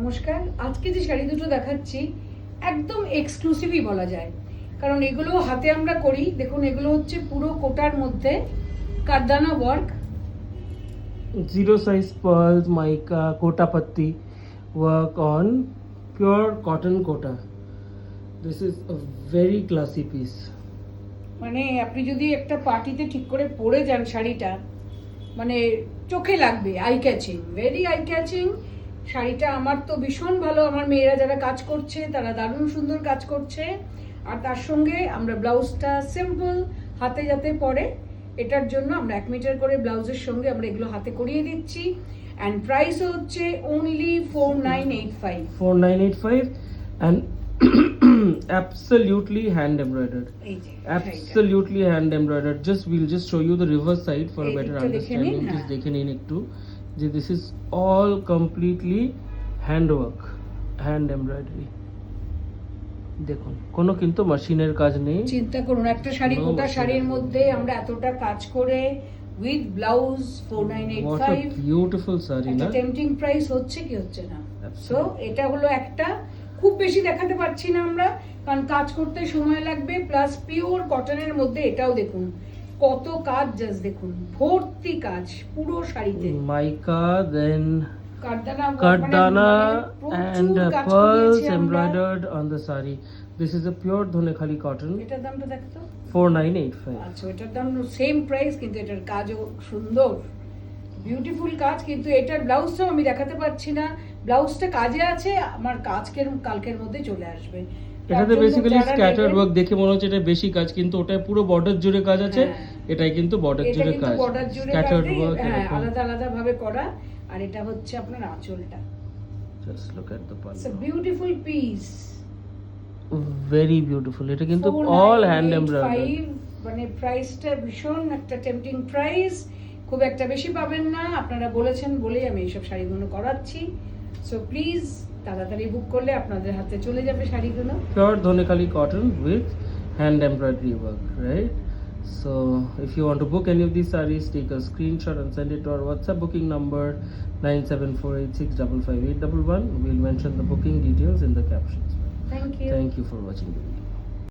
নমস্কার। আজকে যে শাড়ি দুটো দেখাচ্ছি একদম এক্সক্লুসিভই বলা যায়, কারণ এগুলো হাতে আমরা করি। দেখুন, এগুলো হচ্ছে পুরো কোটার মধ্যে কারদানা work, Zero size pearls, mica, kota patti work on pure cotton kota. This is a very classy piece. মানে আপনি যদি একটা পার্টিতে ঠিক করে পরে যান শাড়িটা, মানে চোখে লাগবে, eye catching, very eye catching. শাড়িটা আমার তো ভীষণ ভালো, আমার মেয়েরা যারা কাজ করছে তারা দারুণ সুন্দর কাজ করছে। আর তার সঙ্গে আমরা ব্লাউজটা সিম্পল হাতে যাতে পরে, এটার জন্য আমরা 1 মিটার করে ব্লাউজের সঙ্গে আমরা এগুলো হাতে করিয়ে দিচ্ছি। অ্যান্ড প্রাইস হচ্ছে only 4985। 4985 and absolutely hand embroidered. এই যে Absolutely hand embroidered. We'll just show you the reverse side for a এই better দিকটা দেখে নিন, understanding. Just হ্যাঁ। দেখে নিন একটু যে this is all completely hand work, hand embroidery. দেখুন, কোনো কিন্তু মেশিনের কাজ নেই। চিন্তা করুন, একটা শাড়ি, No গোটা machine. শাড়ির মধ্যে আমরা এতটা কাজ করে with blouse What a 4985। beautiful saree, একটা না? টেম্পটিং প্রাইস হচ্ছে কি হচ্ছে না। So Absolutely. এটা হলো একটা, খুব বেশি দেখাতে পারছি না আমরা, কারণ কাজ করতে সময় লাগবে। প্লাস পিওর কটনের মধ্যে এটাও দেখুন কত কাজ, জাস্ট দেখুন ভর্তি কাজ পুরো শাড়িতে। Mica, then কারদানা Kardana and কাজ pearls করিয়েছি আমরা। embroidered on the saree. This is a pure Dhonekhali cotton. এটার দামটা দেখতো। 4985. আচ্ছা, এটার দাম সেম প্রাইস, কিন্তু এটার কাজও সুন্দর, বিউটিফুল কাজ। কিন্তু এটার ব্লাউজটাও আমি দেখাতে পাচ্ছি না, ব্লাউজটা কাজে আছে, আমার কালকের মধ্যে চলে আসবে। তার এটাতে জন্য বেসিক্যালি যারা স্ক্যাটার্ড নেবেন- ওয়ার্ক দেখে মনে হচ্ছে এটা বেশি কাজ, কিন্তু ওটা পুরো বর্ডার জুড়ে কাজ আছে। হ্যাঁ। এটাই কিন্তু বর্ডার এটা জুড়ে কিন্তু কাজ, বর্ডার জুড়ে স্ক্যাটার্ড কাজে, ওয়ার্ক হ্যাঁ, এরকম। আলাদা আলাদা ভাবে করা। আর এটা হচ্ছে আপনার আঁচলটা। Just look at the it's a pallu, beautiful piece. Very beautiful. এটা কিন্তু অল হ্যান্ড এমব্রয়ডারি। মানে প্রাইসটা ভীষণ একটা টেম্পটিং প্রাইস, খুব একটা বেশি পাবেন না। আপনারা বলেছেন বলেই আমি এইসব শাড়িগুলো করাচ্ছি। সো প্লিজ তাড়াতাড়ি বুক করলে আপনাদের হাতে চলে যাবে শাড়িগুলো। Pure Dhonekhali cotton with hand embroidery work, right? So if you want to book any of these sarees, take a screenshot and send it to our WhatsApp booking number 9748655811. We'll mention the booking details in the captions. Thank you. Thank you for watching the video.